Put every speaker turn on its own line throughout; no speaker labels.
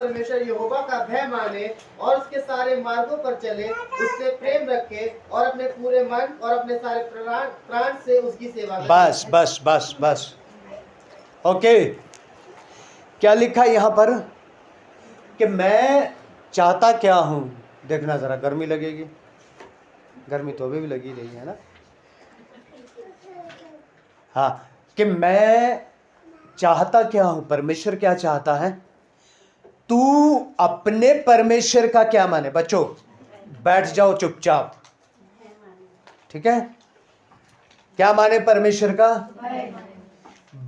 परमेश्वर यहोवा का भय माने और उसके सारे मार्गों पर चले, उससे प्रेम रखे और अपने पूरे मन और अपने सारे प्राण से उसकी सेवा करे।
बस बस बस बस, ओके। क्या लिखा यहां पर कि मैं चाहता क्या हूं? देखना जरा, गर्मी लगेगी, गर्मी तो अभी भी लगी रही है ना। हाँ, कि मैं चाहता क्या हूं, परमेश्वर क्या चाहता है। तू अपने परमेश्वर का क्या माने? बच्चों बैठ जाओ चुपचाप, ठीक है। क्या माने परमेश्वर का?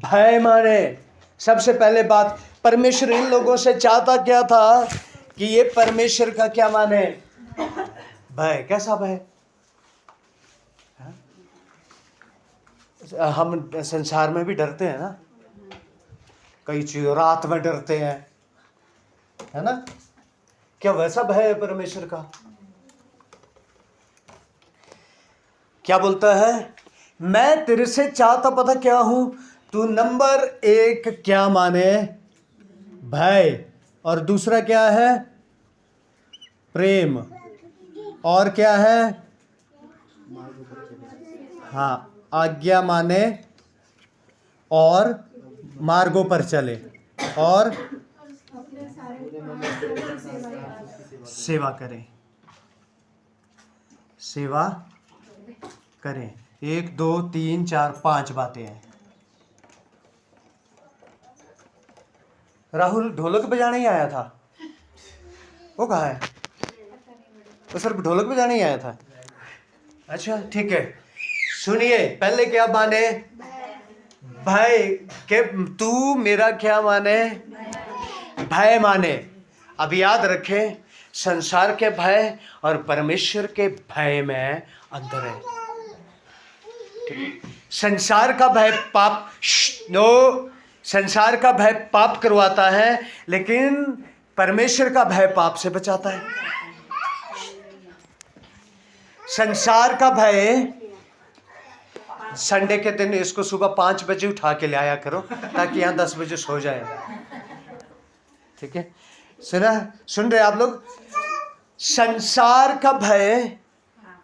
भय माने। सबसे पहले बात, परमेश्वर इन लोगों से चाहता क्या था कि ये परमेश्वर का क्या माने? भय। कैसा भय? हम संसार में भी डरते हैं ना, कई चीजों, रात में डरते हैं, है ना। क्या वैसा भय है परमेश्वर का? क्या बोलता है? मैं तेरे से चाहता पता क्या हूं, तू नंबर 1 क्या माने? भय। और दूसरा क्या है? प्रेम। और क्या है? हाँ, आज्ञा माने और मार्गों पर चले और सेवा करें। सेवा करें। 1 2 3 4 5 बातें हैं। राहुल ढोलक बजाने ही आया था, वो कहाँ है? वो सिर्फ ढोलक बजाने ही आया था। अच्छा ठीक है, सुनिए, पहले क्या माने? भय। के तू मेरा क्या माने? भय माने। अब याद रखें, संसार के भय और परमेश्वर के भय में अंतर है। संसार का भय पाप, नो, संसार का भय पाप करवाता है, लेकिन परमेश्वर का भय पाप से बचाता है। संसार का भय, संडे के दिन इसको सुबह 5 बजे उठा के ले आया करो ताकि यहाँ 10 बजे सो जाए, ठीक है। सुन रहे आप लोग? संसार का भय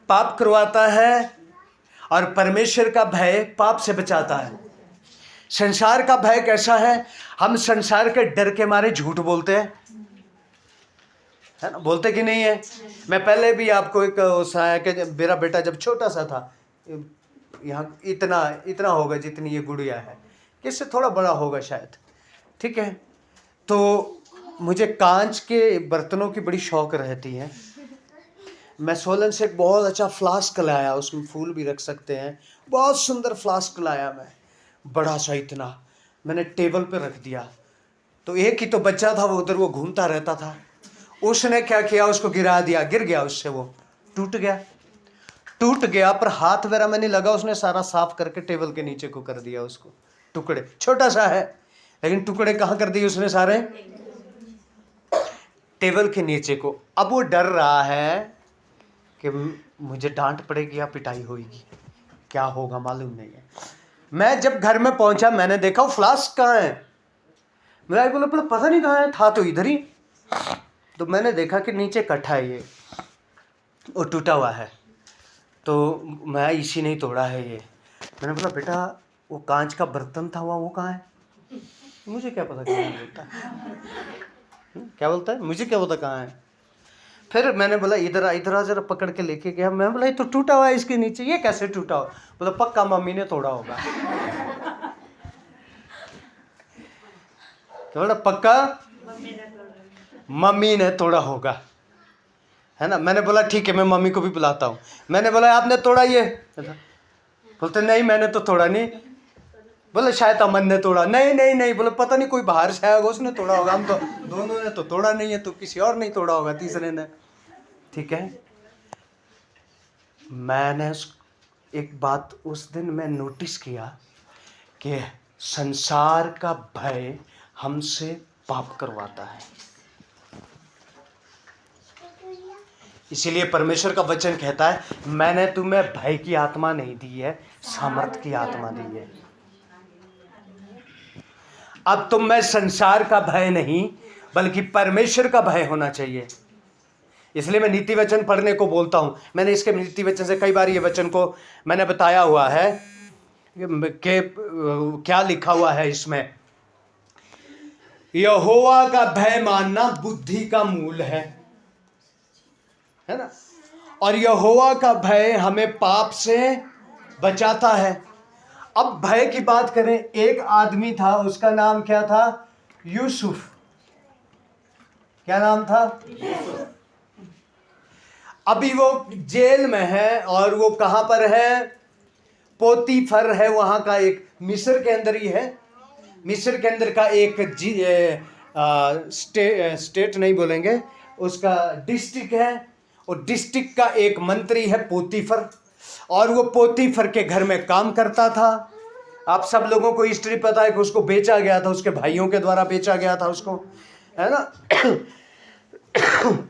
पाप करवाता है और परमेश्वर का भय पाप से बचाता है। संसार का भय कैसा है? हम संसार के डर के मारे झूठ बोलते हैं, है ना, बोलते कि नहीं है। मैं पहले भी आपको एक सुनाया कि मेरा बेटा जब छोटा सा था, यहाँ इतना इतना होगा जितनी ये गुड़िया है, कि इससे थोड़ा बड़ा होगा शायद, ठीक है। तो मुझे कांच के बर्तनों की बड़ी शौक रहती है। मैं सोलन से एक बहुत अच्छा फ्लास्क लाया, उसमें फूल भी रख सकते हैं, बहुत सुंदर फ्लास्क लाया मैं, बड़ा सा इतना, मैंने टेबल पे रख दिया। तो एक ही तो बच्चा था, वो उधर वो घूमता रहता था, उसने क्या किया, उसको गिरा दिया, गिर गया, उससे वो टूट गया, पर हाथ मेरा में नहीं लगा, उसने सारा साफ करके टेबल के नीचे को कर दिया उसको, टुकड़े, छोटा सा है लेकिन टुकड़े कहाँ कर दिए उसने? सारे टेबल के नीचे को। अब वो डर रहा है कि मुझे डांट पड़ेगी या पिटाई होगी, क्या होगा मालूम नहीं है। मैं जब घर में पहुंचा, मैंने देखा वो फ्लास्क कहाँ है। मेरा बोला पता नहीं कहाँ है, था तो इधर ही। तो मैंने देखा कि नीचे कट्ठा है, ये वो टूटा हुआ है, तो मैं इसी नहीं तोड़ा है ये। मैंने बोला बेटा वो कांच का बर्तन था वो कहाँ है? मुझे क्या पता कहाँ बोलता है, क्या बोलता है, मुझे क्या पता कहाँ है। फिर मैंने बोला इधर आ जरा, पकड़ के लेके गया। मैं बोला ये तो टूटा हुआ है इसके नीचे, ये कैसे टूटा हो? बोला पक्का मम्मी ने तोड़ा होगा। तो बोला पक्का मम्मी ने तोड़ा होगा, है ना। मैंने बोला ठीक है, मैं मम्मी को भी बुलाता हूँ। मैंने बोला आपने तोड़ा ये? बोलते नहीं मैंने तो तोड़ा नहीं। बोले शायद अमन ने तोड़ा। नहीं बोले पता नहीं कोई बाहर से आया होगा उसने तोड़ा होगा, हम तो दोनों ने तो तोड़ा नहीं है, तो किसी और नहीं तोड़ा होगा, तीसरे ने, ठीक है। मैंने एक बात उस दिन मैं नोटिस किया कि संसार का भय हमसे पाप करवाता है। इसीलिए परमेश्वर का वचन कहता है मैंने तुम्हें भय की आत्मा नहीं दी है, सामर्थ की आत्मा दी है। अब तुम में संसार का भय नहीं बल्कि परमेश्वर का भय होना चाहिए। इसलिए मैं नीति वचन पढ़ने को बोलता हूँ। मैंने इसके नीति वचन से कई बार ये वचन को मैंने बताया हुआ है कि क्या लिखा हुआ है इसमें, यहोवा का भय मानना बुद्धि का मूल है ना। और यहोवा का भय हमें पाप से बचाता है। अब भय की बात करें, एक आदमी था, उसका नाम क्या था? यूसुफ। क्या नाम था? अभी वो जेल में है, और वो कहां पर है? पोतीफर है वहां का, एक मिस्र के अंदर ही है। मिस्र के अंदर का एक स्टेट नहीं बोलेंगे, उसका डिस्ट्रिक्ट है। और डिस्ट्रिक्ट का एक मंत्री है पोतीफर, और वो पोतीफर के घर में काम करता था। आप सब लोगों को हिस्ट्री पता है कि उसको बेचा गया था, उसके भाइयों के द्वारा बेचा गया था उसको, है ना।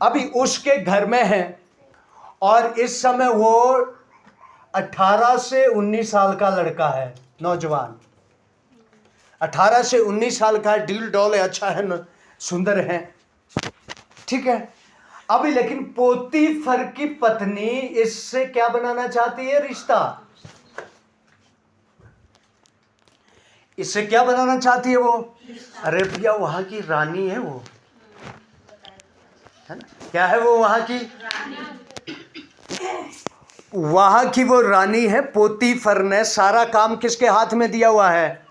अभी उसके घर में है, और इस समय वो 18 से 19 साल का लड़का है, नौजवान। 18 से 19 साल का है, डील डॉल है, अच्छा है, सुंदर है, ठीक है। अभी लेकिन पोतीफर की पत्नी इससे क्या बनाना चाहती है? रिश्ता। इससे क्या बनाना चाहती है वो? अरे भैया, वहां की रानी है वो, है ना। क्या है वो? वहां की वो रानी है। पोतीफर ने सारा काम किसके हाथ में दिया हुआ है?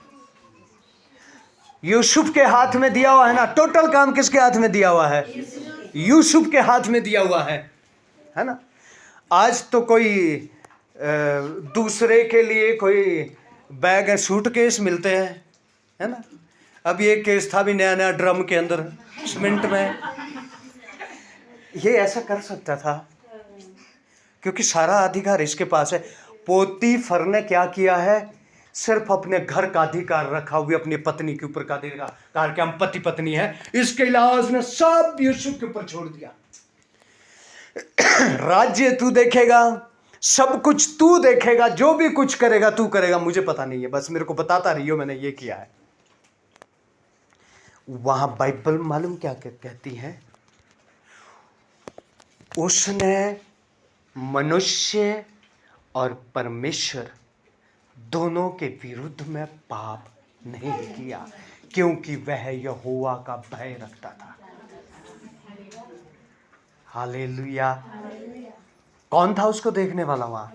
यूसुफ के हाथ में दिया हुआ है ना। टोटल काम किसके हाथ में दिया हुआ है? यूसुफ के हाथ में दिया हुआ है ना। आज तो कोई दूसरे के लिए कोई बैग सूटकेस मिलते हैं, है ना। अब ये केस था भी नया नया ड्रम के अंदर सीमेंट में। ये ऐसा कर सकता था क्योंकि सारा अधिकार इसके पास है। पोतीफर ने क्या किया है? सिर्फ अपने घर का अधिकार रखा हुआ, अपनी पत्नी के ऊपर का अधिकार कि हम पति पत्नी है, इसके अलावा उसने सब यूसुफ के ऊपर छोड़ दिया। राज्य तू देखेगा, सब कुछ तू देखेगा, जो भी कुछ करेगा तू करेगा, मुझे पता नहीं है, बस मेरे को बताता रहियो मैंने ये किया है। वहां बाइबल मालूम क्या कहती है? उसने मनुष्य और परमेश्वर दोनों के विरुद्ध में पाप नहीं किया, क्योंकि वह यहोवा का भय रखता था। हालेलुया। कौन था उसको देखने वाला वहां?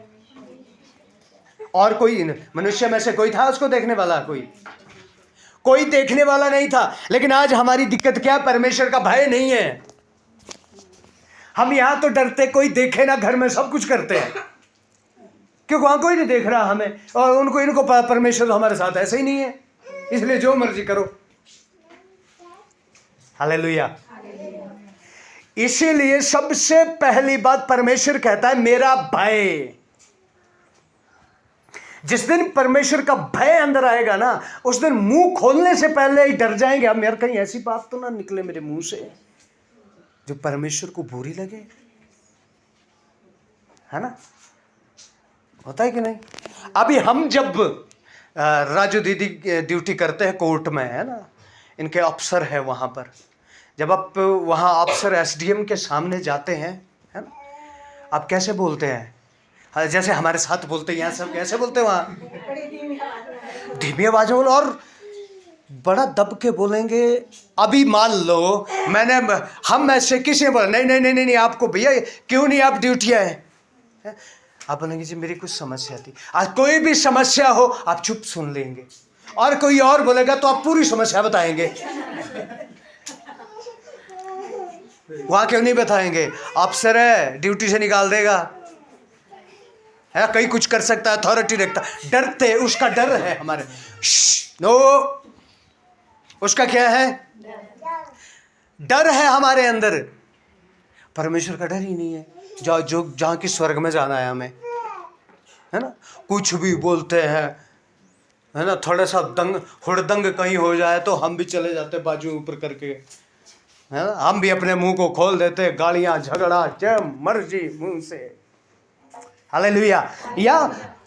और कोई मनुष्य में से कोई था उसको देखने वाला? कोई देखने वाला नहीं था। लेकिन आज हमारी दिक्कत क्या है? परमेश्वर का भय नहीं है। हम यहां तो डरते कोई देखे ना, घर में सब कुछ करते हैं, क्योंकि वहां कोई नहीं देख रहा हमें, और इनको परमेश्वर तो हमारे साथ ऐसे ही नहीं है, इसलिए जो मर्जी करो। हालेलुया। इसीलिए सबसे पहली बात परमेश्वर कहता है मेरा भय। जिस दिन परमेश्वर का भय अंदर आएगा ना, उस दिन मुंह खोलने से पहले ही डर जाएंगे हम, यार कहीं ऐसी बात तो ना निकले मेरे मुंह से जो परमेश्वर को बुरी लगे, है ना। होता है कि नहीं? अभी हम जब राजू दीदी ड्यूटी करते हैं कोर्ट में, है ना, इनके अफसर है वहां पर, जब आप वहां अफसर एसडीएम के सामने जाते हैं, है ना, आप कैसे बोलते हैं? जैसे हमारे साथ बोलते हैं यहाँ सब, कैसे बोलते हैं वहां? धीमी आवाज में बोलो और बड़ा दब के बोलेंगे। अभी मान लो हम ऐसे किसी ने बोला नहीं आपको भैया क्यों नहीं आप ड्यूटी आए, आप बोलेंगे जी मेरी कुछ समस्या थी। आज कोई भी समस्या हो आप चुप सुन लेंगे, और कोई और बोलेगा तो आप पूरी समस्या बताएंगे। वहां क्यों नहीं बताएंगे? अफसर है, ड्यूटी से निकाल देगा, है, कहीं कुछ कर सकता है, अथॉरिटी रखता। डरते, उसका डर है हमारे। नो, उसका क्या है? डर है हमारे अंदर। परमेश्वर का डर ही नहीं है। जहाँ की स्वर्ग में जाना है हमें, है ना, कुछ भी बोलते हैं, है ना, थोड़ा सा हुड़दंग कहीं हो जाए तो हम भी चले जाते बाजू ऊपर करके, है ना, हम भी अपने मुंह को खोल देते, गालियां झगड़ा जब मर्जी मुंह से। हालेलुया। या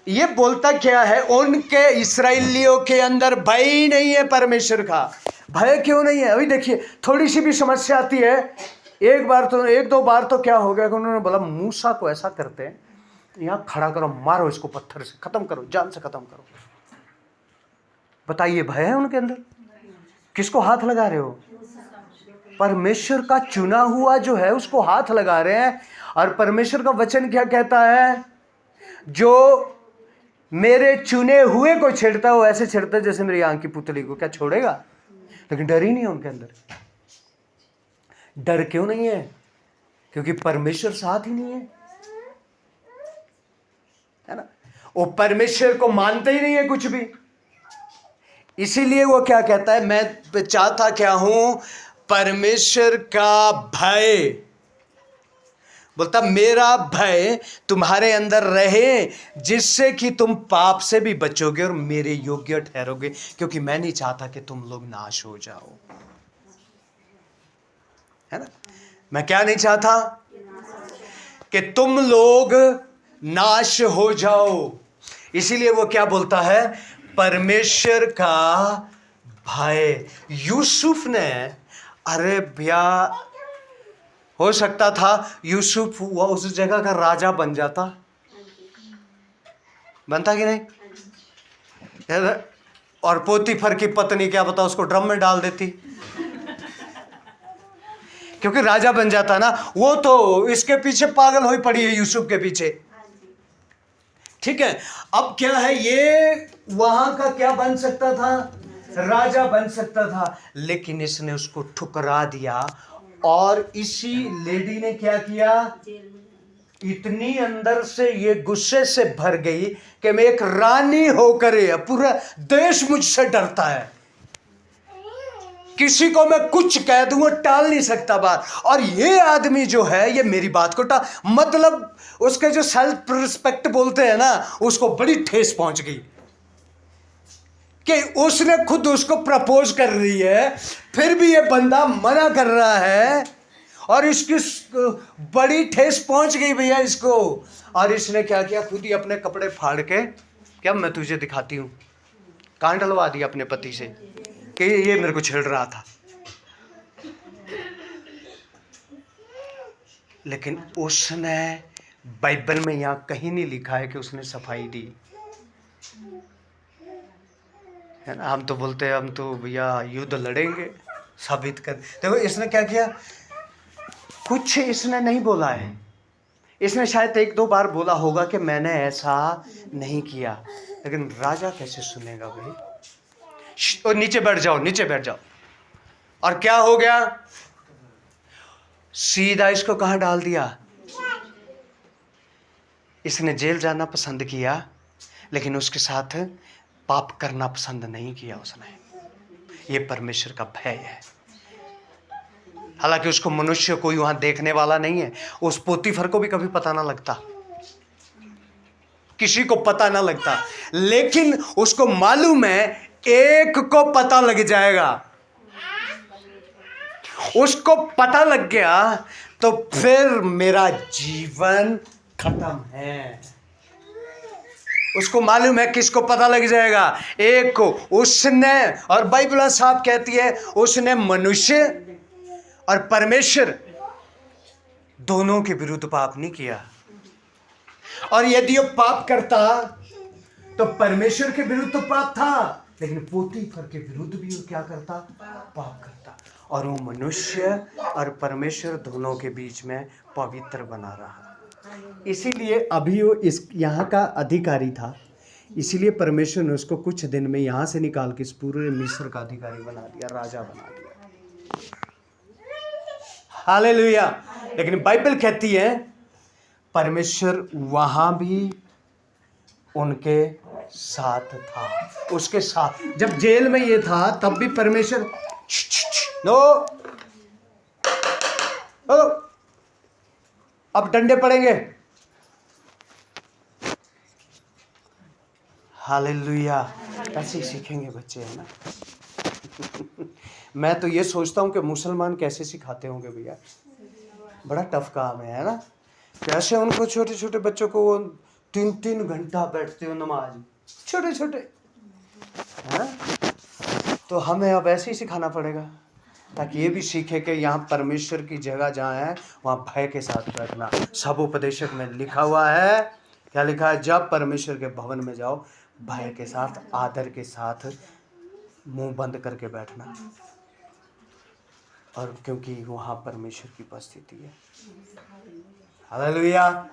ये बोलता क्या है? उनके इस्राएलियों के अंदर भय नहीं है परमेश्वर का। भय क्यों नहीं है? अभी देखिए, थोड़ी सी भी समस्या आती है, एक दो बार तो क्या हो गया कि उन्होंने बोला मूसा को ऐसा करते हैं, यहाँ खड़ा करो, मारो इसको पत्थर से, खत्म करो, जान से खत्म करो। बताइए, भय है उनके अंदर? किसको हाथ लगा रहे हो? परमेश्वर का चुना हुआ जो है उसको हाथ लगा रहे हैं। और परमेश्वर का वचन क्या कहता है? जो मेरे चुने हुए को छेड़ता है वो ऐसे छेड़ता है जैसे मेरी आंख की पुतली को। क्या छोड़ेगा? लेकिन डर ही नहीं है उनके अंदर। डर क्यों नहीं है? क्योंकि परमेश्वर साथ ही नहीं है ना। वो परमेश्वर को मानते ही नहीं है कुछ भी। इसीलिए वो क्या कहता है, मैं चाहता क्या हूं? परमेश्वर का भय। बोलता मेरा भय तुम्हारे अंदर रहे, जिससे कि तुम पाप से भी बचोगे और मेरे योग्य ठहरोगे, क्योंकि मैं नहीं चाहता कि तुम लोग नाश हो जाओ, है ना। मैं क्या नहीं चाहता? कि तुम लोग नाश हो जाओ। इसीलिए वो क्या बोलता है? परमेश्वर का भय। यूसुफ ने, अरे भैया, हो सकता था यूसुफ वो उस जगह का राजा बन जाता, बनता कि नहीं? और पोतीफर की पत्नी क्या पता उसको ड्रम में डाल देती, क्योंकि राजा बन जाता ना। वो तो इसके पीछे पागल हुई पड़ी है, यूसुफ के पीछे, ठीक है। अब क्या है, ये वहां का क्या बन सकता था? राजा बन सकता था, लेकिन इसने उसको ठुकरा दिया। और इसी लेडी ने क्या किया? इतनी अंदर से ये गुस्से से भर गई कि मैं एक रानी होकर पूरा देश मुझसे डरता है, किसी को मैं कुछ कह दूं टाल नहीं सकता बात। और ये आदमी जो है ये मेरी बात को मतलब उसके जो सेल्फ रिस्पेक्ट बोलते हैं ना, उसको बड़ी ठेस पहुंच गई कि उसने खुद उसको प्रपोज कर रही है, फिर भी ये बंदा मना कर रहा है। और इसकी बड़ी ठेस पहुंच गई भैया इसको। और इसने क्या किया? खुद ही अपने कपड़े फाड़ के, क्या मैं तुझे दिखाती हूं, कान डलवा दिया अपने पति से कि ये मेरे को छेड़ रहा था। लेकिन उसने, बाइबल में यहां कहीं नहीं लिखा है कि उसने सफाई दी, है ना। हम तो बोलते हैं हम तो भैया युद्ध लड़ेंगे, साबित कर। देखो इसने क्या किया? कुछ इसने नहीं बोला है। इसने शायद एक दो बार बोला होगा कि मैंने ऐसा नहीं किया, लेकिन राजा कैसे सुनेगा भाई? और नीचे बैठ जाओ, नीचे बैठ जाओ। और क्या हो गया? सीधा इसको कहां डाल दिया? इसने जेल जाना पसंद किया, लेकिन उसके साथ पाप करना पसंद नहीं किया उसने। ये परमेश्वर का भय है। हालांकि उसको मनुष्य कोई वहां देखने वाला नहीं है। उस पोतीफर को भी कभी पता ना लगता, किसी को पता ना लगता, लेकिन उसको मालूम है एक को पता लग जाएगा। उसको पता लग गया तो फिर मेरा जीवन खत्म है। उसको मालूम है किसको पता लग जाएगा? एक को। उसने, और बाइबल साहब कहती है उसने मनुष्य और परमेश्वर दोनों के विरुद्ध पाप नहीं किया। और यदि वो पाप करता तो परमेश्वर के विरुद्ध तो पाप था, लेकिन पोतीफर के विरुद्ध भी वो क्या करता? पाप करता। और वो मनुष्य और परमेश्वर दोनों के बीच में पवित्र बना रहा। इसीलिए अभी वो इस यहाँ का अधिकारी था, इसीलिए परमेश्वर ने उसको कुछ दिन में यहाँ से निकाल के इस पूरे मिस्र का अधिकारी बना दिया, राजा बना दिया। हालेलुया। लेकिन बाइबल कहती है परमेश्वर वहां भी उनके साथ था। उसके साथ जब जेल में ये था तब भी परमेश्वर नो अब डंडे पड़ेंगे। हालेलुया। ऐसे ही सीखेंगे बच्चे, है ना। मैं तो ये सोचता हूँ कि मुसलमान कैसे सिखाते होंगे भैया, बड़ा टफ काम है ना। कैसे उनको छोटे छोटे बच्चों को वो 3-3 घंटा बैठते हो नमाज, छोटे छोटे, है ना। तो हमें अब ऐसे ही सिखाना पड़ेगा, ताकि ये भी सीखे कि यहाँ परमेश्वर की जगह जहाँ है वहाँ भय के साथ बैठना। सब उपदेशक में लिखा हुआ है, क्या लिखा है? जब परमेश्वर के भवन में जाओ, भय के साथ, आदर के साथ, मुंह बंद करके बैठना, और क्योंकि वहाँ परमेश्वर की उपस्थिति है। हालेलुया।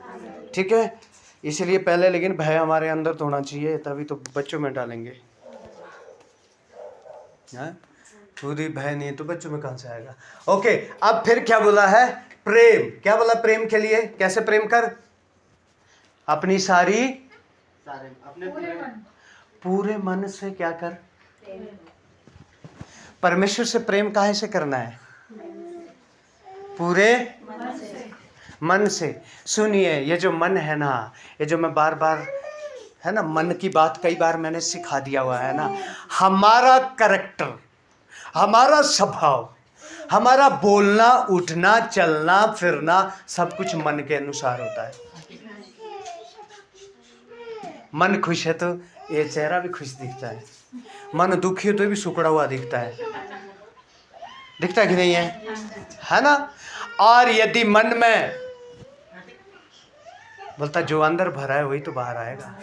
ठीक है, इसलिए पहले लेकिन भय हमारे अंदर तो होना चाहिए, तभी तो बच्चों में डालेंगे। खुद ही भय नहीं है तो बच्चों में कहां से आएगा? ओके, अब फिर क्या बोला है? प्रेम। क्या बोला प्रेम के लिए? कैसे प्रेम कर? अपनी सारी
अपने
पूरे मन से क्या कर? परमेश्वर से प्रेम काहे से करना है? पूरे मन से। सुनिए, ये जो मन है ना, ये जो मैं बार बार है ना, मन की बात कई बार मैंने सिखा दिया हुआ है ना, हमारा कैरेक्टर, हमारा स्वभाव, हमारा बोलना, उठना, चलना, फिरना, सब कुछ मन के अनुसार होता है। मन खुश है तो ये चेहरा भी खुश दिखता है, मन दुखी हो तो भी सुकड़ा हुआ दिखता है, दिखता कि नहीं है ना? और यदि मन में बोलता जो अंदर भरा है वही तो बाहर आएगा।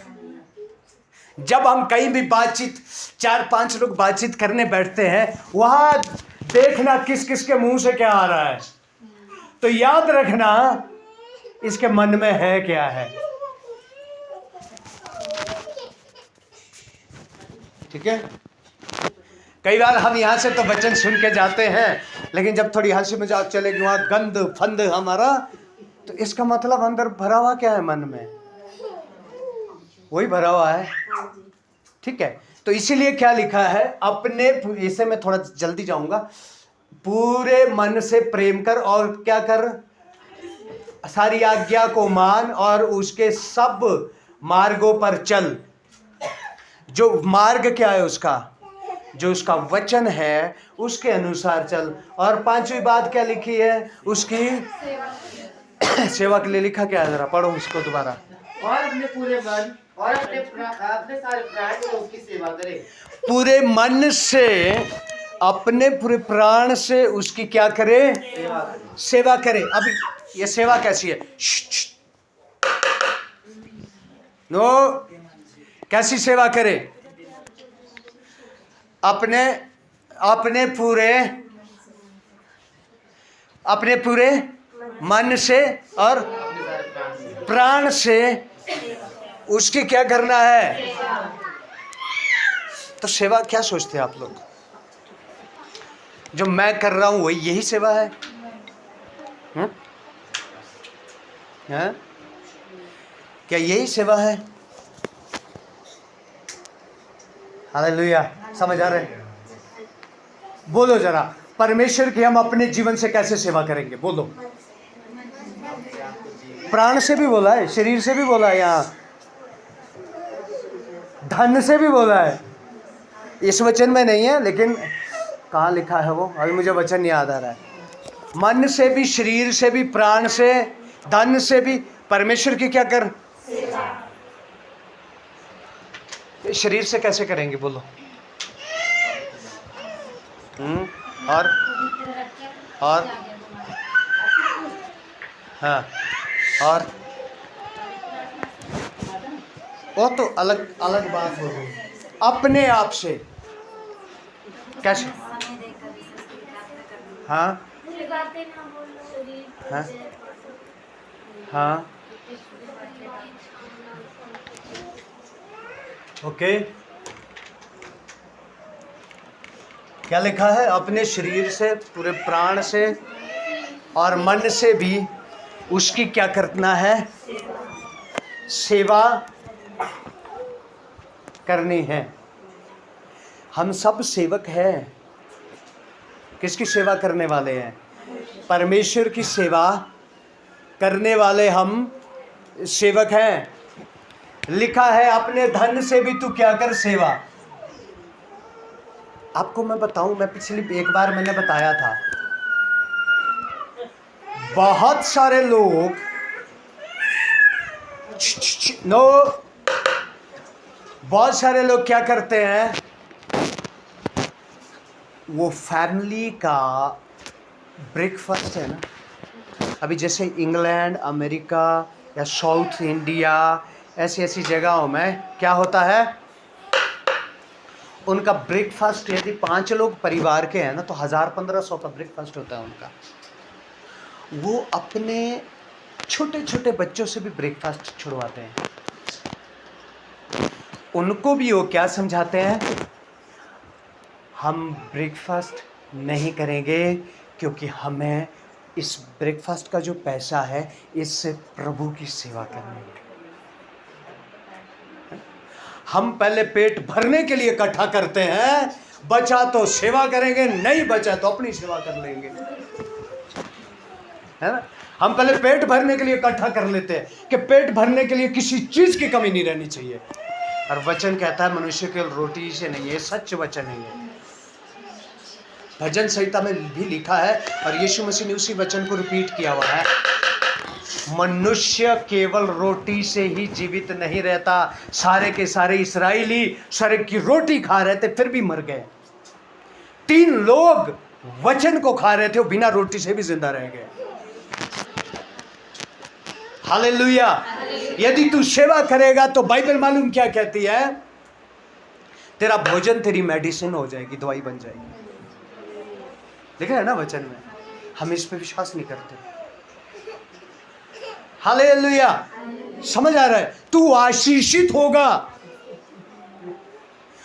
जब हम कहीं भी बातचीत, 4-5 लोग बातचीत करने बैठते हैं, वहां देखना किस किस के मुंह से क्या आ रहा है, तो याद रखना इसके मन में है क्या है। ठीक है? कई बार हम यहां से तो वचन सुन के जाते हैं, लेकिन जब थोड़ी हंसी मजाक चलेगी, वहां गंद फंद हमारा, तो इसका मतलब अंदर भरा हुआ क्या है? मन में वही भरा हुआ है। ठीक है, तो इसीलिए क्या लिखा है? अपने, इसे मैं थोड़ा जल्दी जाऊंगा, पूरे मन से प्रेम कर और क्या कर? सारी आज्ञा को मान और उसके सब मार्गों पर चल। जो मार्ग क्या है उसका? जो उसका वचन है उसके अनुसार चल। और 5वीं बात क्या लिखी है? उसकी सेवा के लिए लिखा क्या है? जरा पढ़ो इसको दोबारा।
और अपने पूरे मन और अपने सारे प्राण से उसकी सेवा करे।
पूरे मन से, अपने पूरे प्राण से उसकी क्या करे? सेवा करे। अब ये सेवा कैसी है? नो, कैसी सेवा करे? अपने पूरे मन से और प्राण से उसकी क्या करना है? तो सेवा क्या सोचते हैं आप लोग? जो मैं कर रहा हूं वही यही सेवा है? हैं? क्या यही सेवा है? हालेलुया। समझ आ रहे? बोलो जरा, परमेश्वर की हम अपने जीवन से कैसे सेवा करेंगे? बोलो। प्राण से भी बोला है, शरीर से भी बोला है, यहाँ धन से भी बोला है। इस वचन में नहीं है, लेकिन कहाँ लिखा है वो? अभी मुझे वचन याद आ रहा है। मन से भी, शरीर से भी, प्राण से, धन से भी परमेश्वर की क्या कर? शरीर से कैसे करेंगे? बोलो। और हाँ, और वो तो अलग अलग बात हो गई। अपने आप से कैसे? हाँ हाँ हाँ, ओके। क्या लिखा है? अपने शरीर से, पूरे प्राण से और मन से भी उसकी क्या करना है? सेवा करनी है। हम सब सेवक हैं। किसकी सेवा करने वाले हैं? परमेश्वर की सेवा करने वाले हम सेवक हैं। लिखा है अपने धन से भी तू क्या कर? सेवा। आपको मैं बताऊं, मैं पिछली एक बार मैंने बताया था, बहुत सारे लोग बहुत सारे लोग क्या करते हैं? वो फैमिली का ब्रेकफास्ट है ना, अभी जैसे इंग्लैंड, अमेरिका या साउथ इंडिया, ऐसी ऐसी जगहों में क्या होता है, उनका ब्रेकफास्ट यदि 5 लोग परिवार के हैं ना तो 1000-1500 का ब्रेकफास्ट होता है उनका। वो अपने छोटे छोटे बच्चों से भी ब्रेकफास्ट छुड़वाते हैं। उनको भी वो क्या समझाते हैं, हम ब्रेकफास्ट नहीं करेंगे क्योंकि हमें इस ब्रेकफास्ट का जो पैसा है इससे प्रभु की सेवा करनी है। हम पहले पेट भरने के लिए इकट्ठा करते हैं, बचा तो सेवा करेंगे, नहीं बचा तो अपनी सेवा कर लेंगे, है ना। हम पहले पेट भरने के लिए इकट्ठा कर लेते हैं कि पेट भरने के लिए किसी चीज की कमी नहीं रहनी चाहिए। और वचन कहता है मनुष्य केवल रोटी से नहीं, ये सच वचन नहीं है। भजन संहिता में भी लिखा है और यीशु मसीह ने उसी वचन को रिपीट किया हुआ है, मनुष्य केवल रोटी से ही जीवित नहीं रहता। सारे के सारे इस्राएली स्वर्ग की रोटी खा रहे थे फिर भी मर गए। 3 लोग वचन को खा रहे थे, वो बिना रोटी से भी जिंदा रह गए। हालेलुया। यदि तू सेवा करेगा तो बाइबल मालूम क्या कहती है, तेरा भोजन तेरी मेडिसिन हो जाएगी, दवाई बन जाएगी। लिखा है ना वचन में, हम इस पे विश्वास नहीं करते। हालेलुया। समझ आ रहा है, तू आशीषित होगा।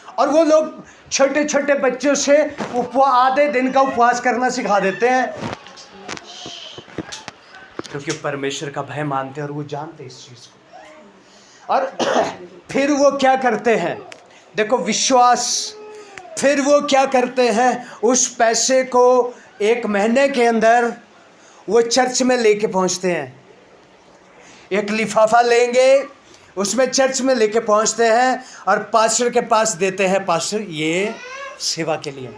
और वो लोग छोटे छोटे बच्चों से आधे दिन का उपवास करना सिखा देते हैं क्योंकि परमेश्वर का भय मानते हैं और वो जानते इस चीज को। और फिर वो क्या करते हैं, देखो विश्वास, फिर वो क्या करते हैं, उस पैसे को 1 महीने के अंदर वो चर्च में लेके पहुंचते हैं। एक लिफाफा लेंगे, उसमें चर्च में लेके पहुंचते हैं और पास्टर के पास देते हैं, पास्टर ये सेवा के लिए है।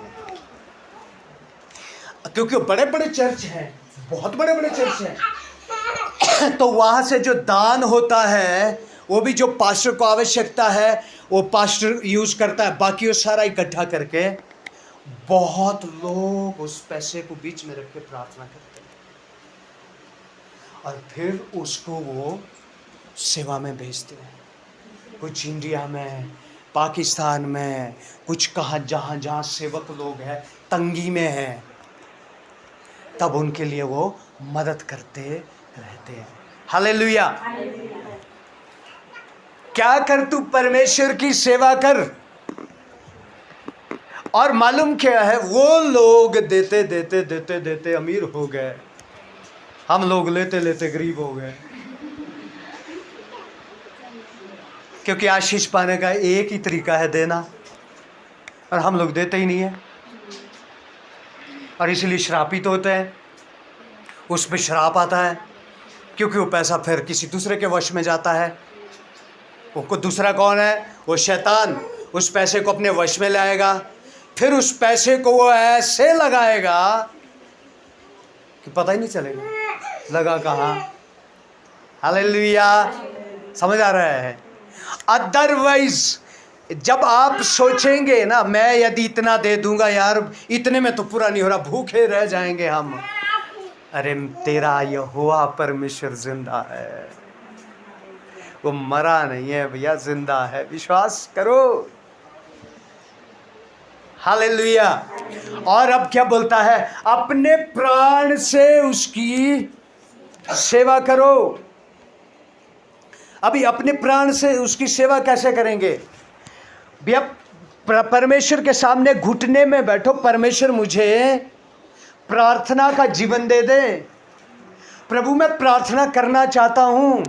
क्योंकि बड़े बड़े चर्च हैं, बहुत बड़े बड़े चर्च हैं, तो वहाँ से जो दान होता है वो भी जो पास्टर को आवश्यकता है वो पास्टर यूज़ करता है, बाकी वो सारा इकट्ठा करके बहुत लोग उस पैसे को बीच में रख के प्रार्थना करते हैं और फिर उसको वो सेवा में भेजते हैं। कुछ इंडिया में, पाकिस्तान में, कुछ कहाँ जहाँ जहाँ सेवक लोग हैं तंगी में हैं, तब उनके लिए वो मदद करते रहते हैं। हालेलुया। क्या कर, तू परमेश्वर की सेवा कर। और मालूम क्या है, वो लोग देते देते देते देते अमीर हो गए, हम लोग लेते लेते गरीब हो गए। क्योंकि आशीष पाने का एक ही तरीका है, देना, और हम लोग देते ही नहीं है और इसलिए श्रापित होते हैं। उस पर श्राप आता है क्योंकि वो पैसा फिर किसी दूसरे के वश में जाता है। वो दूसरा कौन है, वो शैतान उस पैसे को अपने वश में लाएगा, फिर उस पैसे को वो ऐसे लगाएगा कि पता ही नहीं चलेगा लगा कहाँ। हालेलुया। समझ आ रहा है। अदरवाइज जब आप सोचेंगे ना, मैं यदि इतना दे दूंगा यार, इतने में तो पूरा नहीं हो रहा, भूखे रह जाएंगे हम। अरे तेरा यहोवा परमेश्वर जिंदा है, वो मरा नहीं है भैया, जिंदा है, विश्वास करो। हालेलुया। और अब क्या बोलता है, अपने प्राण से उसकी सेवा करो। अभी अपने प्राण से उसकी सेवा कैसे करेंगे भैया? परमेश्वर के सामने घुटने में बैठो, परमेश्वर मुझे प्रार्थना का जीवन दे दे। प्रभु मैं प्रार्थना करना चाहता हूँ,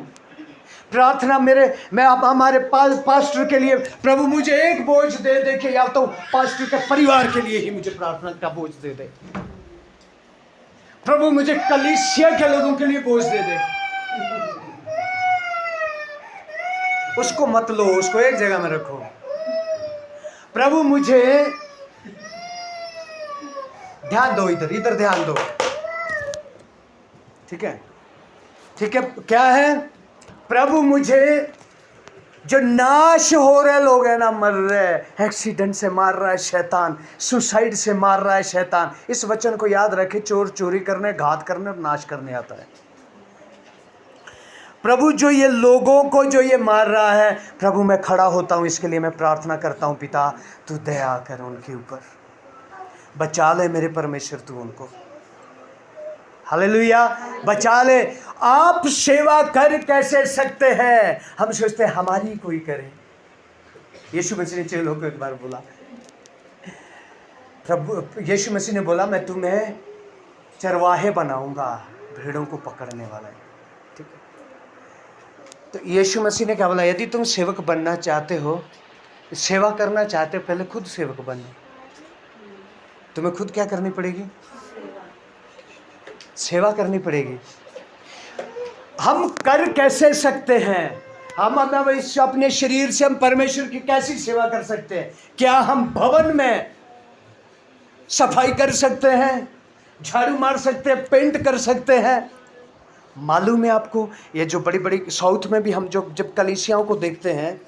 प्रार्थना मैं अब हमारे पास्टर के लिए, प्रभु मुझे एक बोझ दे दे कि या तो पास्टर के परिवार के लिए ही मुझे प्रार्थना का बोझ दे दे। प्रभु मुझे कलीसिया के लोगों के लिए बोझ दे दे। उसको मत लो, उसको एक जगह में रखो। प्रभु मुझे ध्यान दो, इधर ध्यान दो। ठीक है, ठीक है। क्या है, प्रभु मुझे जो नाश हो रहे लोग हैं ना, मर रहे, एक्सीडेंट से मार रहा है शैतान, सुसाइड से मार रहा है शैतान। इस वचन को याद रखे, चोर चोरी करने, घात करने और नाश करने आता है। प्रभु जो ये लोगों को जो ये मार रहा है, प्रभु मैं खड़ा होता हूं, इसके लिए मैं प्रार्थना करता हूं, पिता तू दया कर उनके ऊपर, बचा ले मेरे परमेश्वर तू उनको, हालेलुया, बचा ले। आप सेवा कर कैसे सकते हैं? हम सोचते हैं हमारी कोई करे। यीशु मसीह ने चेलों को एक बार बोला, प्रभु यीशु मसीह ने बोला मैं तुम्हें चरवाहे बनाऊंगा, भेड़ों को पकड़ने वाला है, ठीक है। तो यीशु मसीह ने क्या बोला, यदि तुम सेवक बनना चाहते हो, सेवा करना चाहते हो, पहले खुद सेवक बनो। तुम्हें खुद क्या करनी पड़ेगी? सेवा करनी पड़ेगी। हम कर कैसे सकते हैं? हम अपने शरीर से हम परमेश्वर की कैसी सेवा कर सकते हैं? क्या हम भवन में सफाई कर सकते हैं, झाड़ू मार सकते हैं, पेंट कर सकते हैं? मालूम है आपको, ये जो बड़ी बड़ी साउथ में भी हम जब कलीसियाओं को देखते हैं,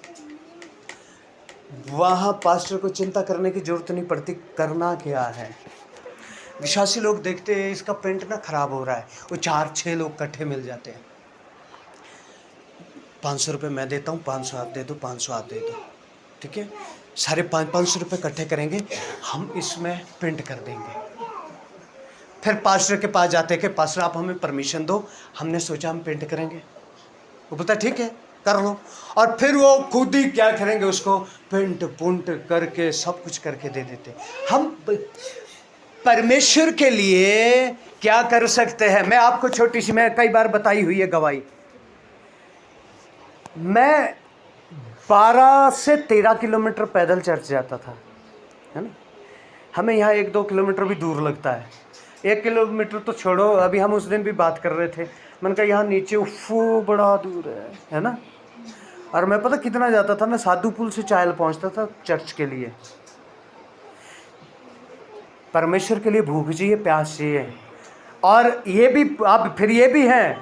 वहाँ पास्टर को चिंता करने की जरूरत नहीं पड़ती, करना क्या है। विश्वासी लोग देखते हैं इसका पेंट ना खराब हो रहा है, वो 4-6 लोग इकट्ठे मिल जाते हैं, 500 रुपये मैं देता हूँ, 500 आप दे दो, 500 आप दे दो, ठीक है। सारे 500 रुपये इकट्ठे करेंगे, हम इसमें पेंट कर देंगे। फिर पास्टर के पास जाते हैं कि पास्टर आप हमें परमिशन दो, हमने सोचा हम पेंट करेंगे। वो बोलता ठीक है कर लो, और फिर वो खुद ही क्या करेंगे, उसको पेंट पुंट करके सब कुछ करके दे देते। हम परमेश्वर के लिए क्या कर सकते हैं? मैं आपको छोटी सी, मैं कई बार बताई हुई है गवाही, मैं 12 से 13 किलोमीटर पैदल चर्च जाता था, है ना। हमें यहाँ 1-2 किलोमीटर भी दूर लगता है, 1 किलोमीटर तो छोड़ो। अभी हम उस दिन भी बात कर रहे थे, मैंने कहा यहाँ नीचे उफ़ू बड़ा दूर है ना। और मैं पता कितना जाता था, मैं साधु पुल से चायल पहुँचता था चर्च के लिए। परमेश्वर के लिए भूख चाहिए, प्यास चाहिए। और ये भी अब फिर ये भी है,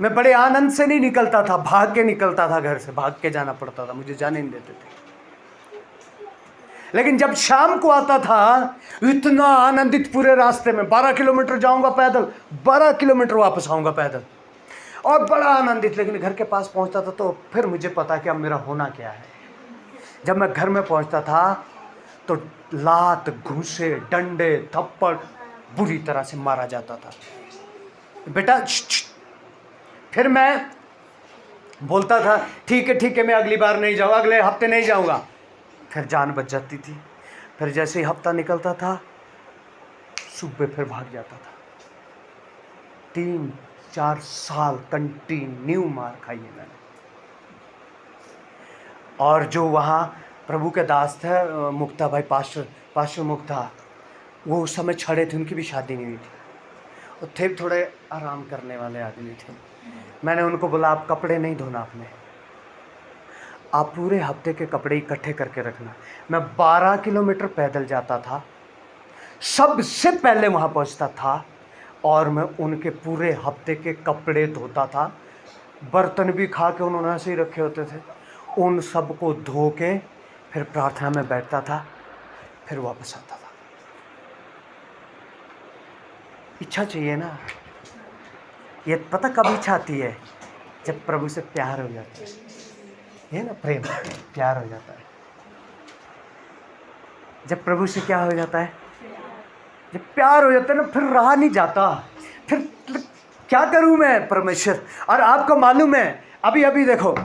मैं बड़े आनंद से नहीं निकलता था, भाग के निकलता था, घर से भाग के जाना पड़ता था, मुझे जाने नहीं देते थे। लेकिन जब शाम को आता था, इतना आनंदित पूरे रास्ते में, 12 किलोमीटर जाऊंगा पैदल, 12 किलोमीटर वापस आऊंगा पैदल, और बड़ा आनंदित। लेकिन घर के पास पहुंचता था तो फिर मुझे पता कि अब मेरा होना क्या है। जब मैं घर में पहुंचता था तो लात, घूंसे, डंडे, थप्पड़ बुरी तरह से मारा जाता था। बेटा फिर मैं बोलता था ठीक है मैं अगली बार नहीं जाऊँगा, अगले हफ्ते नहीं जाऊँगा। फिर जान बच जाती थी। फिर जैसे ही हफ्ता निकलता था, सुबह फिर भाग जाता था। 3-4 साल कंटिन्यू मार खाई है मैंने। और जो वहाँ प्रभु के दास थे, मुक्ता भाई, पास्टर मुक्ता, वो उस समय छड़े थे, उनकी भी शादी नहीं हुई थी, वो थे थोड़े आराम करने वाले आदमी थे। मैंने उनको बोला आप कपड़े नहीं धोना अपने, आप पूरे हफ्ते के कपड़े इकट्ठे करके रखना। मैं 12 किलोमीटर पैदल जाता था, सबसे पहले वहाँ पहुँचता था, और मैं उनके पूरे हफ्ते के कपड़े धोता था। बर्तन भी खा के उन्होंने ऐसे ही रखे होते थे, उन सब को धो के फिर प्रार्थना में बैठता था, फिर वापस आता था। इच्छा चाहिए ना, ये पता कब इच्छा आती है? जब प्रभु से प्यार हो जाता है, ये ना प्रेम, प्यार हो जाता है। जब प्रभु से क्या हो जाता है? जब प्यार हो जाता है ना, फिर रहा नहीं जाता। फिर क्या करूं मैं परमेश्वर? और आपको मालूम है, अभी देखो,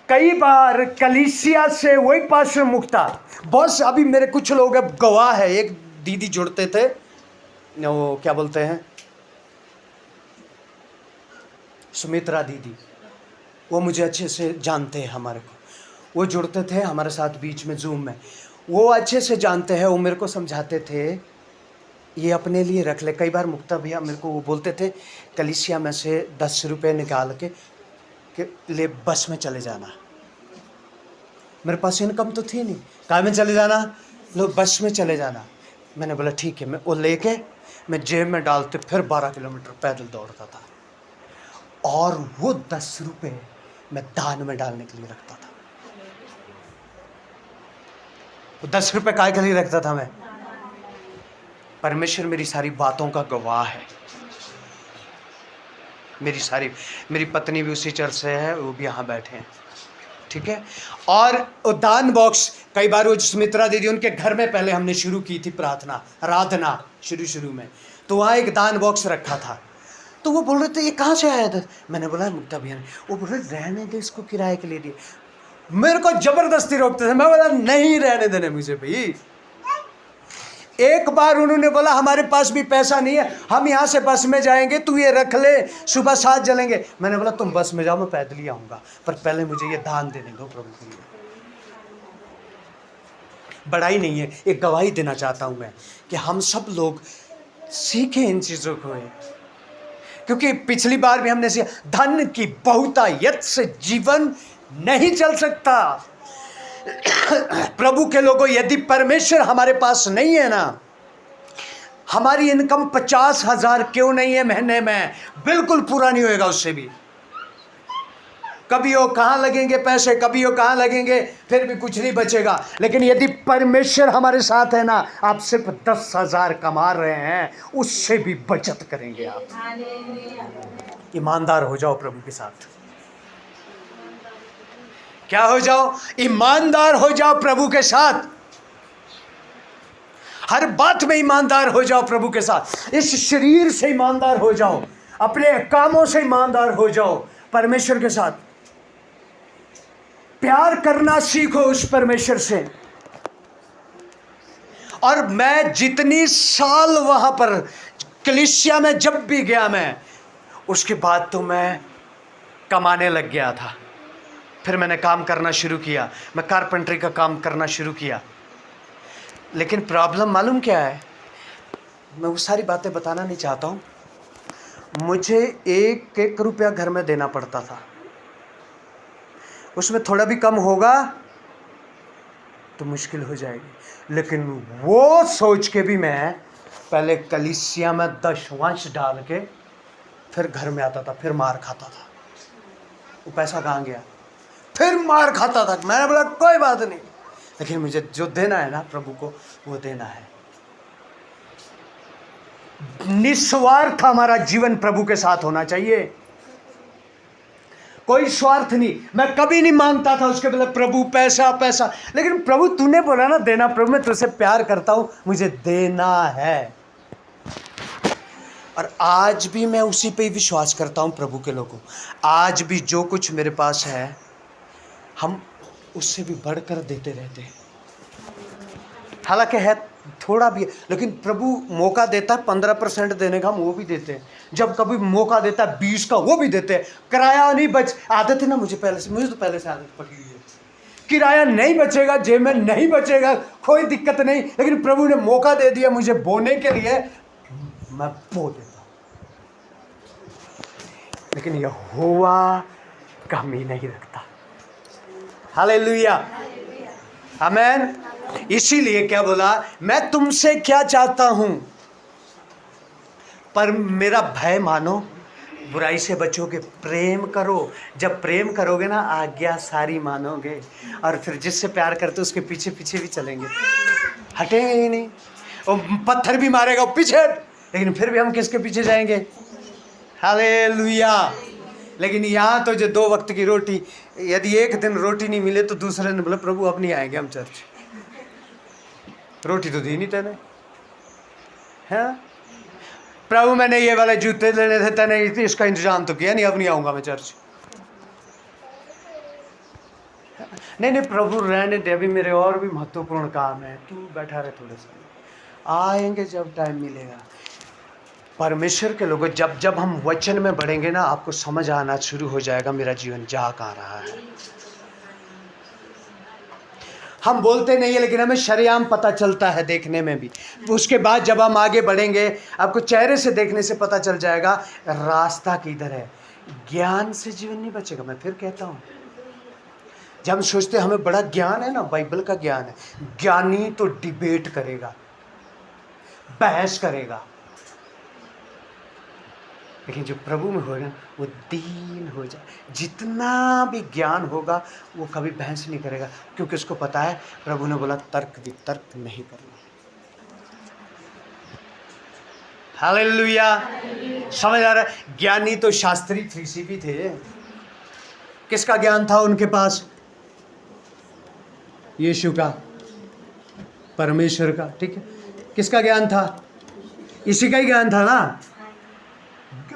कई बार कलीसिया से वही पास्टर मुक्ता बस, अभी मेरे कुछ लोग अब गवाह है। एक दीदी जुड़ते थे, वो क्या बोलते हैं, सुमित्रा दीदी, वो मुझे अच्छे से जानते हैं, हमारे को वो जुड़ते थे हमारे साथ बीच में जूम में, वो अच्छे से जानते हैं। वो मेरे को समझाते थे ये अपने लिए रख ले। कई बार मुक्ता भैया मेरे को वो बोलते थे, कलीसिया में से 10 रुपये निकाल के ले बस में चले जाना। मेरे पास इनकम तो थी नहीं, कहाँ में चले जाना, लो बस में चले जाना। मैंने बोला ठीक है। मैं वो लेके मैं जेब में डालते फिर 12 किलोमीटर पैदल दौड़ता था। और वो 10 रुपये मैं दान में डालने के लिए रखता था। वो 10 रुपए काय के लिए रखता था मैं? परमेश्वर मेरी सारी बातों का गवाह है। मेरी पत्नी भी उसी चर्च से है, वो भी यहाँ बैठे हैं, ठीक है। और वो दान बॉक्स, कई बार वो सुमित्रा दीदी उनके घर में पहले हमने शुरू की थी प्रार्थना आराधना शुरू में, तो वहाँ एक दान बॉक्स रखा था। तो वो बोल रहे थे ये कहाँ से आया था? मैंने बोला मुक्ता भैया ने। वो बोल रहे रहने दे इसको, किराए के लिए दिए। मेरे को जबरदस्ती रोकते थे, मैं बोला नहीं रहने देने मुझे भाई। एक बार उन्होंने बोला हमारे पास भी पैसा नहीं है, हम यहाँ से बस में जाएंगे, तू ये रख ले, सुबह 7 चलेंगे। मैंने बोला तुम बस में जाओ, मैं पैदल ही आऊँगा, पर पहले मुझे ये दान देने दो प्रभु के लिए। बड़ाई नहीं है, एक गवाही देना चाहता हूँ मैं कि हम सब लोग सीखें इन चीज़ों को, क्योंकि पिछली बार भी हमने सीखा धन की बहुतायत से जीवन नहीं चल सकता। प्रभु के लोगों, यदि परमेश्वर हमारे पास नहीं है ना, हमारी इनकम 50,000 क्यों नहीं है महीने में, बिल्कुल पूरा नहीं होएगा उससे भी। कभी वो कहाँ लगेंगे पैसे, कभी वो कहाँ लगेंगे, फिर भी कुछ नहीं बचेगा। लेकिन यदि परमेश्वर हमारे साथ है ना, आप सिर्फ 10,000 कमा रहे हैं, उससे भी बचत करेंगे आप। ईमानदार हो जाओ प्रभु के साथ। क्या हो जाओ? ईमानदार हो जाओ प्रभु के साथ। हर बात में ईमानदार हो जाओ प्रभु के साथ। इस शरीर से ईमानदार हो जाओ, अपने कामों से ईमानदार हो जाओ परमेश्वर के साथ। प्यार करना सीखो उस परमेश्वर से। और मैं जितनी साल वहां पर कलीसिया में जब भी गया मैं, उसके बाद तो मैं कमाने लग गया था। फिर मैंने काम करना शुरू किया, मैं कारपेंटरी का काम करना शुरू किया। लेकिन प्रॉब्लम मालूम क्या है? मैं वो सारी बातें बताना नहीं चाहता हूँ। मुझे 1-1 रुपया घर में देना पड़ता था। उसमें थोड़ा भी कम होगा तो मुश्किल हो जाएगी। लेकिन वो सोच के भी मैं पहले कलीसिया में 10वांश डाल के फिर घर में आता था, फिर मार खाता था। वो पैसा कहाँ गया? फिर मार खाता था। मैंने बोला कोई बात नहीं, लेकिन मुझे जो देना है ना प्रभु को, वो देना है। निस्वार्थ हमारा जीवन प्रभु के साथ होना चाहिए, कोई स्वार्थ नहीं। मैं कभी नहीं मांगता था उसके बदले प्रभु पैसा पैसा, लेकिन प्रभु तूने बोला ना देना, प्रभु मैं तुझसे प्यार करता हूं, मुझे देना है। और आज भी मैं उसी पे ही विश्वास करता हूं प्रभु के लोगों। आज भी जो कुछ मेरे पास है, हम उससे भी बढ़कर देते रहते हैं। हालांकि है थोड़ा भी, लेकिन प्रभु मौका देता है 15% देने का, हम वो भी देते हैं। जब कभी मौका देता है 20 का, वो भी देते हैं। किराया नहीं बच, आदत है ना मुझे तो पहले से आदत पड़ी हुई है। किराया नहीं बचेगा, जेब में नहीं बचेगा, कोई दिक्कत नहीं, लेकिन प्रभु ने मौका दे दिया मुझे बोने के लिए, मैं बो देता हूँ। लेकिन यहोवा कमी नहीं रखता। हालेलुया, आमेन। इसीलिए क्या बोला, मैं तुमसे क्या चाहता हूं, पर मेरा भय मानो, बुराई से बचोगे, प्रेम करो। जब प्रेम करोगे ना, आज्ञा सारी मानोगे, और फिर जिससे प्यार करते उसके पीछे पीछे भी चलेंगे, हटेंगे ही नहीं। वो पत्थर भी मारेगा वो पीछे, लेकिन फिर भी हम किसके पीछे जाएंगे? हालेलुया। लेकिन यहाँ तो जो 2 वक्त की रोटी, यदि एक दिन रोटी नहीं मिले तो दूसरे दिन बोले प्रभु अब नहीं आएंगे हम चर्च, रोटी तो दी नहीं तेने, है प्रभु मैंने ये वाले जूते लेने थे, तेने इसका इंतजाम तो किया नहीं, अब नहीं आऊँगा मैं चर्च। नहीं प्रभु रहने दे, अभी मेरे और भी महत्वपूर्ण काम है, तू बैठा रहे थोड़े समय, आएंगे जब टाइम मिलेगा। परमेश्वर के लोगों, जब जब हम वचन में बढ़ेंगे ना, आपको समझ आना शुरू हो जाएगा मेरा जीवन जा कहाँ रहा है। हम बोलते नहीं है, लेकिन हमें शरेआम पता चलता है देखने में भी। उसके बाद जब हम आगे बढ़ेंगे, आपको चेहरे से देखने से पता चल जाएगा रास्ता किधर है। ज्ञान से जीवन नहीं बचेगा। मैं फिर कहता हूँ, जब हम सोचते हैं हमें बड़ा ज्ञान है ना, बाइबल का ज्ञान है, ज्ञानी तो डिबेट करेगा, बहस करेगा। लेकिन जो प्रभु में होगा वो दीन हो जाए। जितना भी ज्ञान होगा वो कभी बहस नहीं करेगा, क्योंकि उसको पता है प्रभु ने बोला तर्क वितर्क नहीं करना। हालेलुया। समझ आ रहा है? ज्ञानी तो शास्त्री फरीसी भी थे। किसका ज्ञान था उनके पास? यीशु का, परमेश्वर का। ठीक है, किसका ज्ञान था? इसी का ही ज्ञान था ना।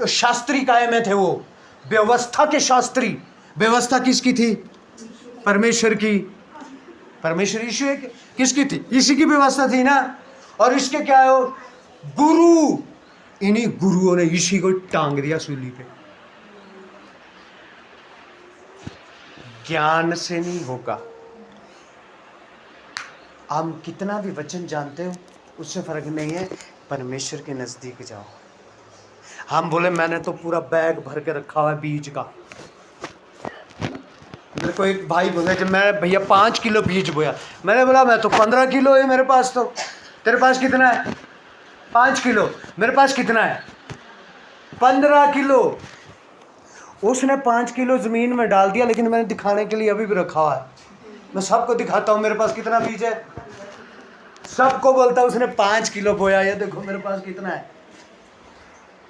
शास्त्री काय में थे वो, व्यवस्था के शास्त्री। व्यवस्था किसकी थी? परमेश्वर की। परमेश्वर यीशु किसकी थी? इसी की व्यवस्था थी ना। और इसके क्या हो? गुरु। इन्हीं गुरुओं ने इसी को टांग दिया सूली पे। ज्ञान से नहीं होगा। हम कितना भी वचन जानते हो उससे फर्क नहीं है, परमेश्वर के नजदीक जाओ। हम बोले मैंने तो पूरा बैग भर के रखा हुआ है बीज का। मेरे को एक भाई बोले कि मैं भैया 5 किलो बीज बोया। मैंने बोला मैं तो 15 किलो है मेरे पास। तो तेरे पास कितना है? 5 किलो। मेरे पास कितना है? 15 किलो। उसने 5 किलो ज़मीन में डाल दिया, लेकिन मैंने दिखाने के लिए अभी भी रखा हुआ है। मैं सबको दिखाता हूँ मेरे पास कितना बीज है। सबको बोलता हूँ उसने 5 किलो बोया, ये देखो मेरे पास कितना है।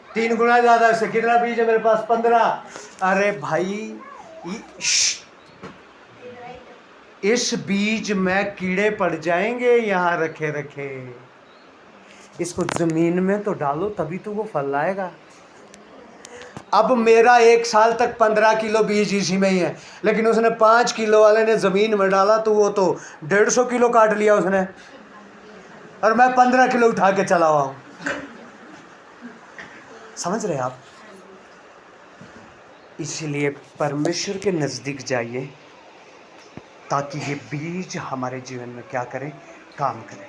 3 गुना ज़्यादा से कितना बीज है मेरे पास? 15। अरे भाई, इस बीज में कीड़े पड़ जाएंगे यहाँ रखे रखे। इसको ज़मीन में तो डालो तभी तो वो फल लाएगा। अब मेरा 1 साल तक 15 किलो बीज इसी में ही है, लेकिन उसने 5 किलो वाले ने ज़मीन में डाला तो वो तो 150 किलो काट लिया उसने, और मैं 15 किलो उठा के चला हुआ हूँ। समझ रहे आप? इसलिए परमेश्वर के नज़दीक जाइए ताकि ये बीज हमारे जीवन में क्या करें? काम करें।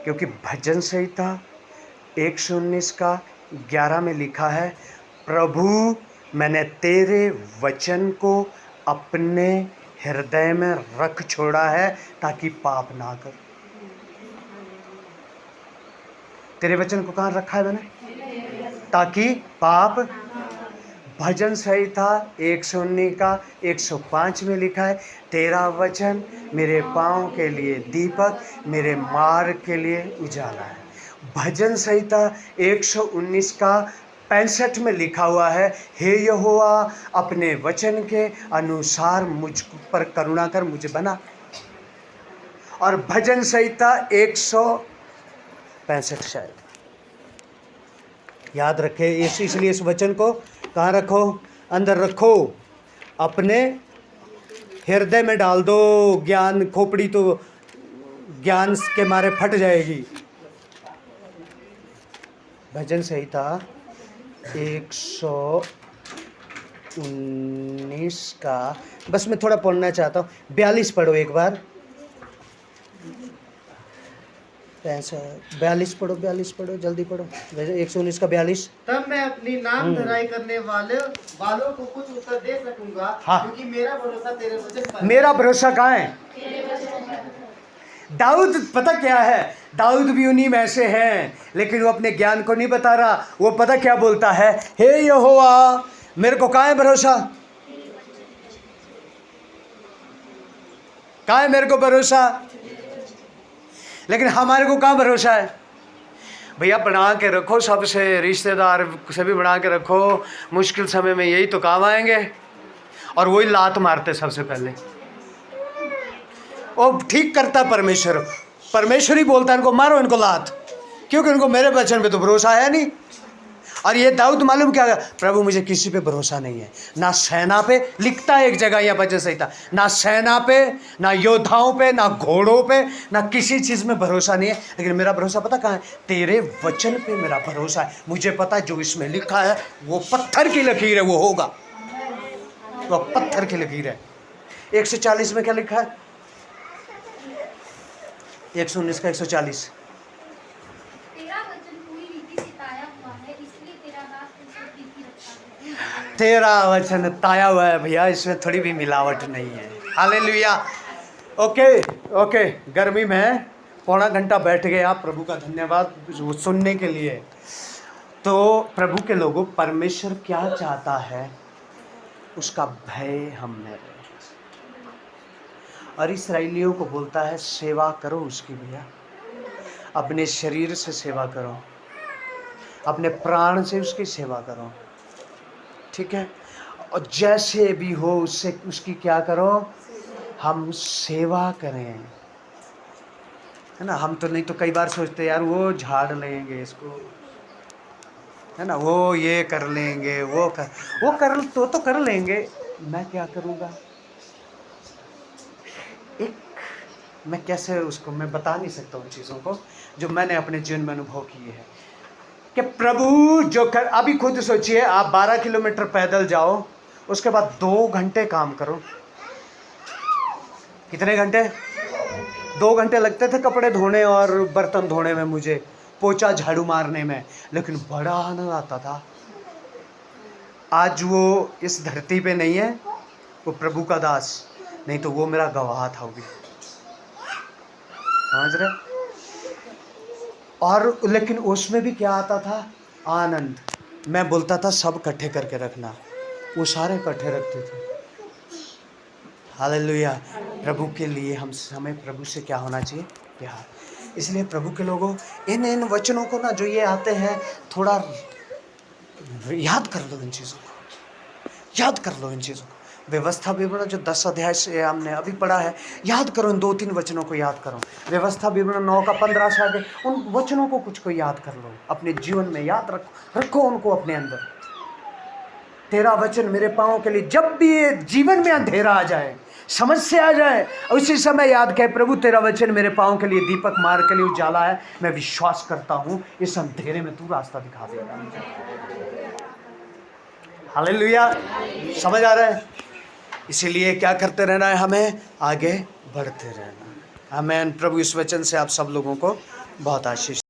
क्योंकि भजन संहिता 119 का 11 में लिखा है, प्रभु मैंने तेरे वचन को अपने हृदय में रख छोड़ा है ताकि पाप ना कर। तेरे वचन को कहाँ रखा है मैंने? ताकि पाप। भजन संहिता 119 का 105 में लिखा है, तेरा वचन मेरे पाँव के लिए दीपक, मेरे मार्ग के लिए उजाला है। भजन संहिता 119 का 65 में लिखा हुआ है, हे यहोवा अपने वचन के अनुसार मुझ पर करुणा कर, मुझे बना। और भजन संहिता 165 शायद, याद रखे। इसलिए इस वचन को कहाँ रखो? अंदर रखो, अपने हृदय में डाल दो। ज्ञान खोपड़ी तो ज्ञान के मारे फट जाएगी। भजन संहिता 119 का, बस मैं थोड़ा पढ़ना चाहता हूँ। 42 पढ़ो एक बार। 42 पढ़ो, 42 पढ़ो, जल्दी पढ़ो। 119 का 42।
तब मैं अपनी नाम धराई करने वालों को कुछ उत्तर दे सकूंगा।
हाँ।
क्योंकि मेरा भरोसा तेरे वचन पर है।
मेरा भरोसा कहाँ है? दाऊद, पता क्या है? दाऊद भी उन्हीं में से हैं, लेकिन वो अपने ज्ञान को नहीं बता रहा। वो पता क्या बोलता है? हे यहोवा मेरे को कहाँ है भरोसा? कहाँ है मेरे को भरोसा? लेकिन हमारे को कहाँ भरोसा है? भैया बना के रखो, सबसे रिश्तेदार से भी बना के रखो। मुश्किल समय में यही तो काम आएंगे, और वही लात मारते सबसे पहले। वो ठीक करता परमेश्वर। परमेश्वर ही बोलता है इनको मारो, इनको लात, क्योंकि इनको मेरे वचन पे तो भरोसा है नहीं। और ये दाऊद मालूम क्या? प्रभु मुझे किसी पे भरोसा नहीं है, ना सेना पे। लिखता है एक जगह यहाँ भजन संहिता, ना सेना पे, ना योद्धाओं पे, ना घोड़ों पे, ना किसी चीज़ में भरोसा नहीं है। लेकिन मेरा भरोसा पता कहाँ है? तेरे वचन पे मेरा भरोसा है। मुझे पता है जो इसमें लिखा है वो पत्थर की लकीर है, वो होगा। वो पत्थर की लकीर है। 140 में क्या लिखा है? 119 का 140। तेरा वचन ताया हुआ है भैया, इसमें थोड़ी भी मिलावट नहीं है। हालेलुया। ओके, गर्मी में 1.25 घंटा बैठ गए आप, प्रभु का धन्यवाद सुनने के लिए। तो प्रभु के लोगों, परमेश्वर क्या चाहता है, उसका भय हम में रहे। और इस्राएलियों को बोलता है सेवा करो उसकी भैया, अपने शरीर से सेवा करो, अपने प्राण से उसकी सेवा करो, ठीक है। और जैसे भी हो उससे उसकी क्या करो, हम सेवा करें, है ना। हम तो नहीं तो कई बार सोचते यार वो झाड़ लेंगे इसको, है ना, वो ये कर लेंगे, वो कर तो कर लेंगे, मैं क्या करूँगा। एक मैं कैसे उसको मैं बता नहीं सकता उन चीज़ों को जो मैंने अपने जीवन में अनुभव किए हैं कि प्रभु जो कर, अभी खुद सोचिए आप 12 किलोमीटर पैदल जाओ, उसके बाद 2 घंटे काम करो। कितने घंटे? 2 घंटे लगते थे कपड़े धोने और बर्तन धोने में, मुझे पोछा झाड़ू मारने में, लेकिन बड़ा आनंद आता था। आज वो इस धरती पे नहीं है, वो प्रभु का दास, नहीं तो वो मेरा गवाह था, वो भी समझ रहे। और लेकिन उसमें भी क्या आता था, आनंद। मैं बोलता था सब इकट्ठे करके रखना, वो सारे इकट्ठे रखते थे। हालेलुया। प्रभु के लिए हमें प्रभु से क्या होना चाहिए, प्यार। इसलिए प्रभु के लोगों, इन वचनों को ना जो ये आते हैं, थोड़ा याद कर लो, इन चीज़ों को याद कर लो, इन चीज़ों को। व्यवस्था विवरण जो 10 अध्याय से हमने अभी पढ़ा है, याद करो, इन 2-3 वचनों को याद करो। व्यवस्था विवरण 9 का 15 से आगे उन वचनों को कुछ को याद कर लो, अपने जीवन में याद रखो उनको अपने अंदर। तेरा वचन मेरे पाँव के लिए, जब भी ये जीवन में अंधेरा आ जाए, समस्या आ जाए, उसी समय याद कहे प्रभु तेरा वचन मेरे पाँव के लिए दीपक, मार्ग के लिए उजाला है। मैं विश्वास करता हूँ इस अंधेरे में तू रास्ता दिखा देगा। हालेलुया। समझ आ रहा है। इसीलिए क्या करते रहना है, हमें आगे बढ़ते रहना। आमीन। प्रभु इस वचन से आप सब लोगों को बहुत आशीष